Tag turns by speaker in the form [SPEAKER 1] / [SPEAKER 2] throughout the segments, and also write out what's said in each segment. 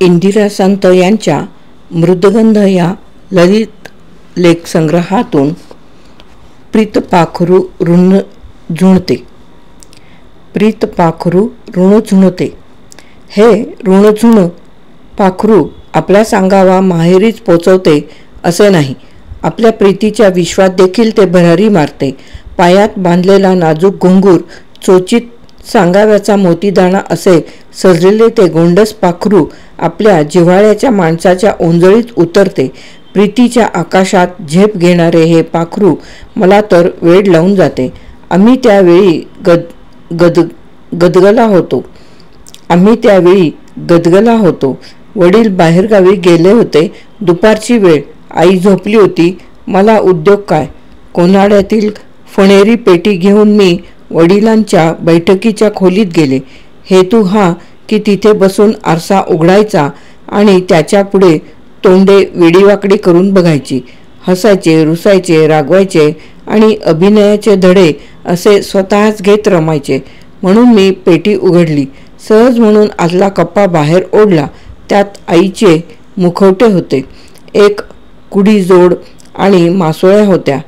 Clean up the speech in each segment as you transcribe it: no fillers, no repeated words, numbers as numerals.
[SPEAKER 1] इंदिरा संत यांच्या मृदगंध या ललित लेखसंग्रहातून प्रीत पाखरू ऋण झुणते. प्रीत पाखरू ऋण झुणते. हे ऋणझुण पाखरू आपला सांगावा माहेरीच पोचवते असे नाही, आपल्या प्रीतीच्या विश्वात देखील ते भरारी मारते. पायात बांधलेला नाजूक घुंगूर, चोचीत सांगाव्याचा मोतीदाणा असे सजलेले ते गोंडस पाखरू आपल्या जिव्हाळ्याच्या माणसाच्या ओंजळीत उतरते. प्रीतीच्या आकाशात झेप घेणारे हे पाखरू मला तर वेड लावून जाते. आम्ही त्यावेळी गदगला होतो. वडील बाहेरगावी गेले होते. दुपारची वेळ. आई झोपली होती. मला उद्योग काय. कोनाड्यातील फणेरी पेटी घेऊन मी वडिलांच्या बैठकीच्या खोलीत गेले. हेतू हा की तिथे बसून आरसा उघडायचा आणि त्याच्या पुढे तोंडे वेडीवाकडी करून बघायची. हसायचे, रुसायचे, रागवायचे आणि अभिनयाचे धडे असे स्वतःच घेत रमायचे. म्हणून मी पेटी उघडली. सहज म्हणून आतला कप्पा बाहेर ओढला. त्यात आईचे मुखवटे होते. एक कुडी जोड आणि मासोळ्या होत्या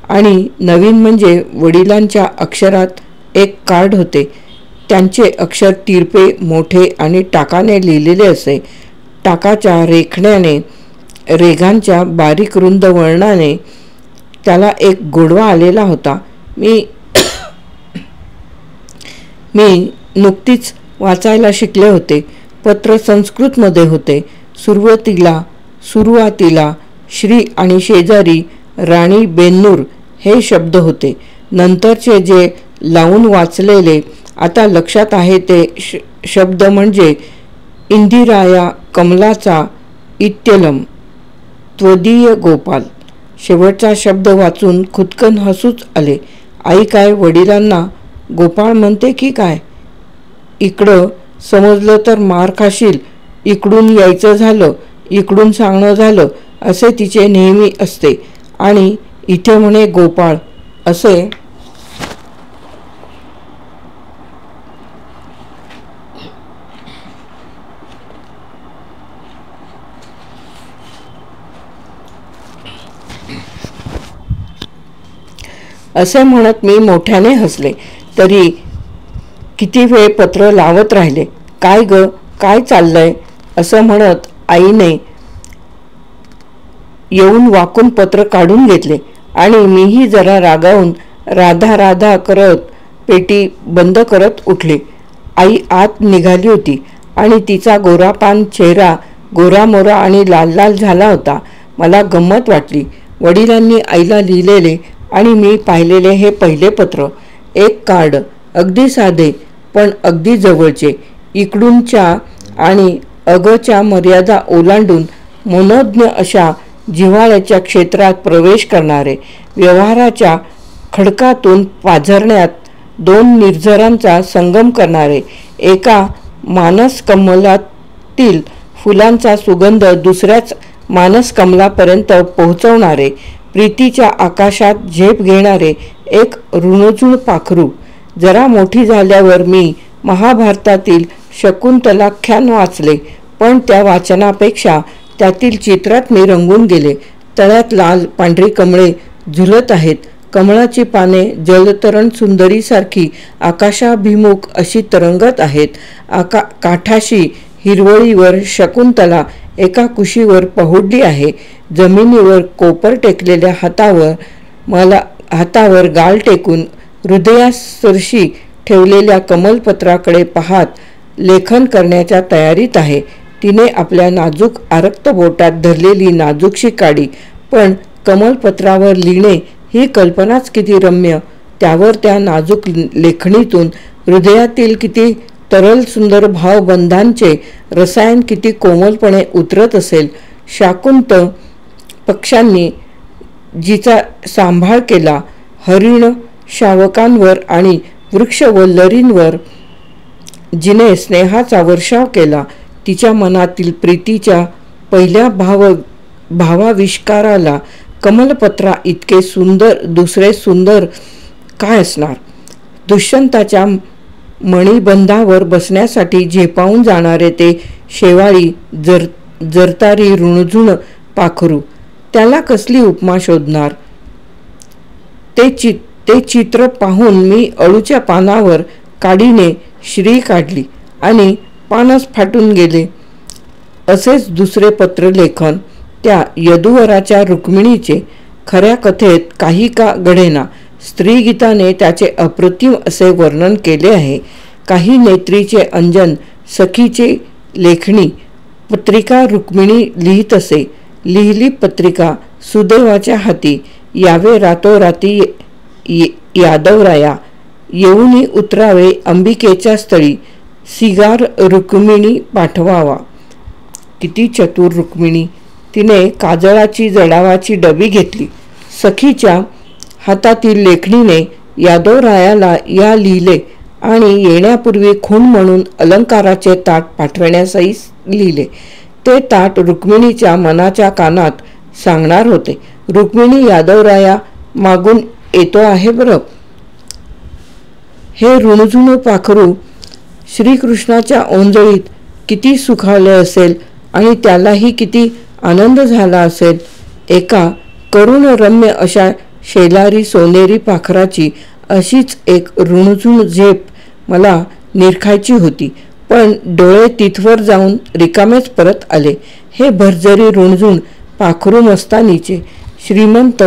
[SPEAKER 1] आणि नवीन म्हणजे वडिलांच्या अक्षरात एक कार्ड होते. त्यांचे अक्षर तिरपे, मोठे आणि टाकाने लिहिलेले असे. टाकाच्या रेखण्याने, रेघांच्या बारीक रुंद वळणाने त्याला एक गोडवा आलेला होता. मी नुकतीच वाचायला शिकले होते. पत्र संस्कृतमध्ये होते. सुरुवातीला श्री आणि शेजारी राणी बेन्नूर हे शब्द होते. नंतरचे जे लावून वाचलेले आता लक्षात आहे ते शब्द म्हणजे इंदिराया कमलाचा इत्यलम त्वदीय गोपाल. शेवटचा शब्द वाचून खुदकन हसूच आले. आई काय वडिलांना गोपाळ म्हणते की काय? इकडं समजलं तर मार खाशील, इकडून यायचं झालं, इकडून सांगणं झालं असे तिचे नेहमी असते. आणि इथे म्हणे गोपाळ असे. असे म्हणत मी मोठ्याने हसले. तरी किती वेळ पत्र लावत राहिले. काय ग, काय चाललंय असं म्हणत आईने येऊन वाकून पत्र काढून घेतले आणि मीही जरा रागावून राधा करत पेटी बंद करत उठले. आई आत निघाली होती आणि तिचा गोरापान चेहरा गोरामोरा आणि लाल लाल झाला होता. मला गंमत वाटली. वडिलांनी आईला लिहिलेले आणि मी पाहिलेले हे पहिले पत्र. एक कार्ड, अगदी साधे पण अगदी जवळचे. इकडूनच्या आणि अगच्या मर्यादा ओलांडून मनोज्ञ अशा जिव्हाळ्याच्या क्षेत्रात प्रवेश करणारे. व्यवहाराच्या खडकातून पाझरण्यात दोन निर्झरांचा संगम करणारे. एका मानसकमलातील फुलांचा सुगंध दुसऱ्याच मानसकमलापर्यंत पोहोचवणारे. प्रीतीच्या आकाशात झेप घेणारे एक ऋणझुण पाखरू. जरा मोठी झाल्यावर मी महाभारतातील शकुंतलाख्यान वाचले, पण त्या वाचनापेक्षा त्यातील चित्रात मी रंगून गेले. तळ्यात लाल पांढरी कमळे झुलत आहेत. कमळाची पाने जलतरण सुंदरीसारखी आकाशाभिमुख अशी तरंगत आहेत. काठाशी हिरवळीवर शकुंतला एका कुशीवर पहुडली आहे. जमिनीवर कोपर टेकलेल्या हातावर गाल टेकून हृदयासरशी ठेवलेल्या कमलपत्राकडे पाहत लेखन करण्याच्या तयारीत आहे. तिने आपल्या नाजूक आरक्त बोटात धरलेली नाजूकशी काडी. पण कमलपत्रावर लिहिणे ही कल्पनाच किती रम्य. त्यावर त्या नाजूक लेखणीतून हृदयातील किती तरल सुंदर भावबंधांचे रसायन किती कोमलपणे उतरत असेल. शाकुंत पक्ष्यांनी जिचा सांभाळ केला, हरिण शावकांवर आणि वृक्षवल्लरींवर जिने स्नेहाचा वर्षाव केला, तिच्या मनातील प्रीतीच्या पहिल्या भावाविष्काराला कमलपत्रा इतके सुंदर दुसरे सुंदर काय असणार. दुष्यंताच्या मणिबंधावर बसण्यासाठी झेपावून जाणारे ते शेवाळी जरतारी रुणझुण पाखरू, त्याला कसली उपमा शोधणार? ते चित्र पाहून मी अळूच्या पानावर काडीने श्री काढली आणि पानच फाटून गेले. असेच दुसरे पत्रलेखन त्या यदुवराच्या रुक्मिणीचे. खऱ्या कथेत काही का घडेना, स्त्रीगीताने त्याचे अप्रतिम असे वर्णन केले आहे. काही नेत्रीचे अंजन, सखीचे लेखणी. पत्रिका रुक्मिणी लिहित असे. लिहिली पत्रिका सुदैवाच्या हाती. यावे रातोराती यादवराया, येऊनी उतरावे अंबिकेच्या स्थळी. सिगार रुक्मिणी पाठवावा. किती चतुर रुक्मिणी! तिने काजळाची जडावाची डबी घेतली. सखीच्या हातातील लेखणीने यादवरायाला या लिहिले आणि येण्यापूर्वी खूण म्हणून अलंकाराचे ताट पाठवण्यासही लिहिले. ते ताट रुक्मिणीच्या मनाच्या कानात सांगणार होते. रुक्मिणी यादवराया मागून येतो आहे बरं. हे ऋणझुण पाखरू श्रीकृष्णाच्या ओंजळीत किती सुखावले असेल आणि त्यालाही किती आनंद झाला असेल. एका करुण रम्य अशा शेलारी सोनेरी पाखराची अशीच एक ऋणझुण झेप मला निरखायची होती, पण डोळे तिथवर जाऊन रिकामेच परत आले. हे भरजरी ऋणझुण पाखरू मस्तानीचे. श्रीमंत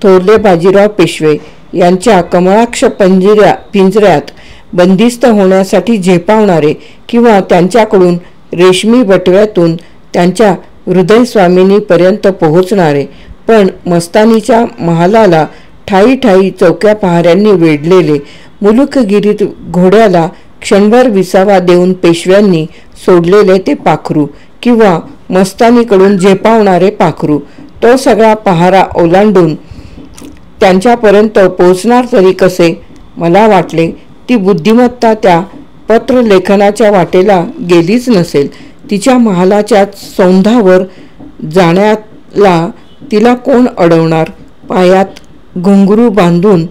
[SPEAKER 1] थोरले बाजीराव पेशवे यांच्या कमळाक्ष पिंजऱ्यात बंदिस्त होण्यासाठी झेपावणारे किंवा त्यांच्याकडून रेशमी बटव्यातून त्यांच्या हृदयस्वामिनीपर्यंत पोहोचणारे, पण मस्तानीच्या महालाला ठाई ठाई चौक्या पहाऱ्यांनी वेढलेले. मुलुखगिरीत घोड्याला क्षणभर विसावा देऊन पेशव्यांनी सोडलेले ते पाखरू किंवा मस्तानीकडून झेपावणारे पाखरू, तो सगळा पहारा ओलांडून त्यांच्यापर्यंत पोहोचणार तरी कसे? मला वाटले ती बुद्धिमत्ता त्या पत्रलेखनाच्या वाटेला गेलीच नसेल. तिच्या महालाच्या सौंधावर जाण्याला तिला कोण अडवणार? पायात घुंगरू बांधून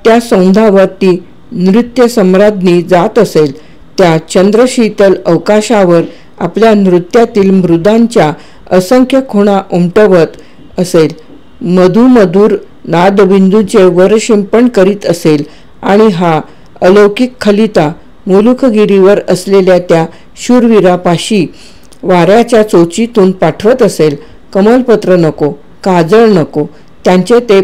[SPEAKER 1] त्या सौंधावर ती नृत्य सम्राज्ञी जात असेल. त्या चंद्रशीतल अवकाशावर आपल्या नृत्यातील मृदांच्या असंख्य खुणा उमटवत असेल. मधुमधुर नादबिंदूचे वरशिंपण करीत असेल आणि हा अलौकिक खलिता मुलुखगिरीवर असलेल्या त्या शूरवीरापाशी वाऱ्याच्या चोचीतून पाठवत असेल. कमलपत्र नको, काजळ नको, त्यांचे ते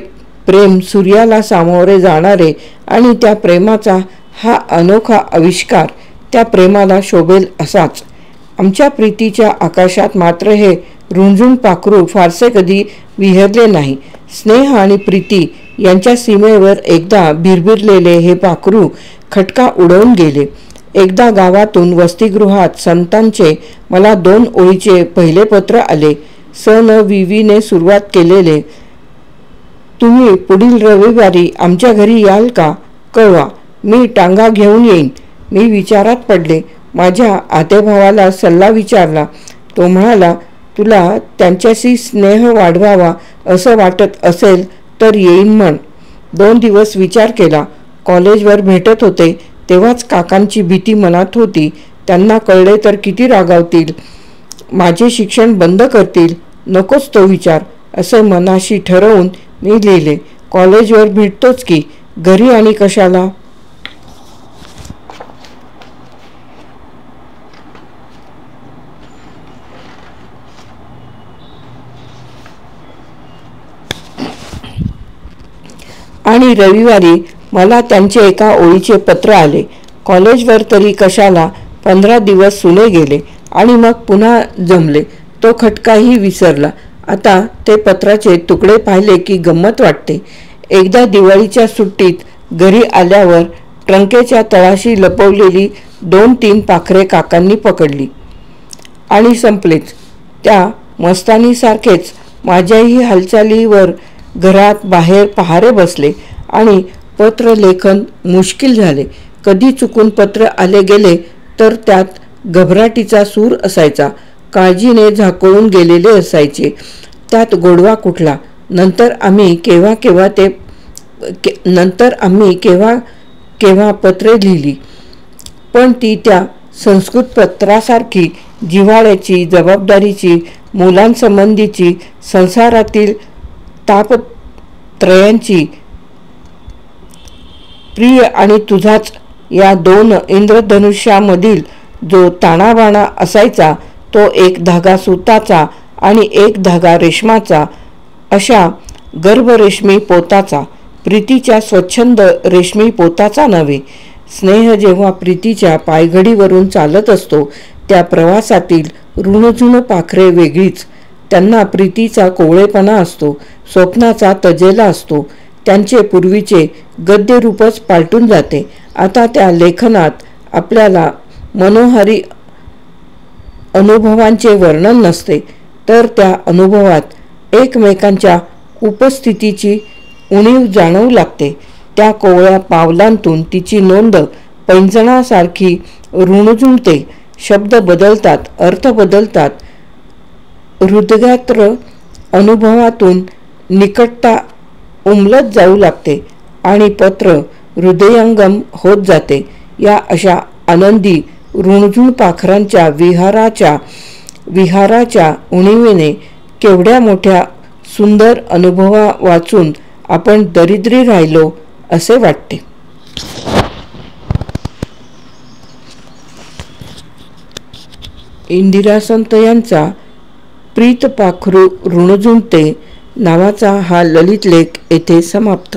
[SPEAKER 1] प्रेम सूर्याला सामोरे जाणारे आणि त्या प्रेमाचा हा अनोखा आविष्कार त्या प्रेमाला शोभेल असाच. आमच्या प्रीतीच्या आकाशात मात्र हे रुणझुण पाखरू फारसे कधी विहरले नाही. स्नेह आणि प्रीती यांच्या सीमेवर एकदा भिरभिरलेले हे पाखरू खटका उडवून गेले. एकदा गावातून वसतिगृहात संतांचे मला 2 ओळीचे पहिले पत्र आले. स.न.वि.ने सुरुवात केलेले. तुम्ही पुढील रविवारी आमच्या घरी याल का? कळवा. मी टांगा घेऊन येईन. मी विचारात पडले. माझ्या आतेभावाला सल्ला विचारला. तो म्हणाला, तुला त्यांच्याशी स्नेह वाढवावा असं वाटत असेल तर येईन म्हण. 2 दिवस विचार केला. कॉलेजवर भेटत होते तेव्हाच काकांची भीती मनात होती. त्यांना कळले तर किती रागावतील, माझे शिक्षण बंद करतील. नकोच तो विचार असे मनाशी ठरवून मी लिहिले. कॉलेजवर भेटतोच की, घरी आणि कशाला? आणि रविवारी मला त्यांचे एका ओळीचे पत्र आले. कॉलेजवर तरी कशाला? 15 दिवस सुने गेले आणि मग पुन्हा जमले. तो खटकाही विसरला. आता ते पत्राचे तुकडे पाहिले की गंमत वाटते. एकदा दिवाळीच्या सुट्टीत घरी आल्यावर ट्रंकेच्या तळाशी लपवलेली 2-3 पाखरे काकांनी पकडली आणि संपलेच. त्या मस्तानीसारखेच माझ्याही हालचालीवर घरात बाहेर पहारे बसले आणि पत्रलेखन मुश्किल झाले. कधी चुकून पत्र आले गेले तर त्यात घबराटीचा सूर असायचा. काळजीने झाकोळून गेलेले असायचे. त्यात गोडवा कुठला? नंतर आम्ही केव्हा केव्हा पत्रे लिहिली, पण ती त्या संस्कृत पत्रासारखी जिव्हाळ्याची, जबाबदारीची, मुलांसंबंधीची, संसारातील तापत्रयांची, प्रिय आणि तुझाच या दोन इंद्रधनुष्यामधील जो ताणाबाणा असायचा तो एक धागा सुताचा आणि एक धागा रेशमाचा, अशा गर्भरेशमी पोताचा, प्रीतीच्या स्वच्छंद रेशमी पोताचा नव्हे. स्नेह जेव्हा प्रीतीच्या पायघडीवरून चालत असतो त्या प्रवासातील ऋणझुण पाखरे वेगळीच. त्यांना प्रीतीचा कोवळेपणा असतो, स्वप्नाचा तजेला असतो. त्यांचे पूर्वीचे गद्यरूपच पालटून जाते. आता त्या लेखनात आपल्याला मनोहारी अनुभवांचे वर्णन नसते, तर त्या अनुभवात एकमेकांच्या उपस्थितीची उणीव जाणवू लागते. त्या कोवळ्या पावलांतून तिची नोंद पैंजणासारखी रुणझुणते. शब्द बदलतात, अर्थ बदलतात. हृदयात्र अनुभवातून निकटता उमलत जाऊ लागते आणि पत्र हृदयंगम होत जाते. या अशा आनंदी ऋणझुण पाखरांच्या विहाराच्या उणीवेने केवढ्या मोठ्या सुंदर अनुभवा वाचून आपण दरिद्री राहिलो असे वाटते. इंदिरा संत यांचा प्रीत पाखरू ऋणझुणते नावाचा हा ललित लेख येथे समाप्त.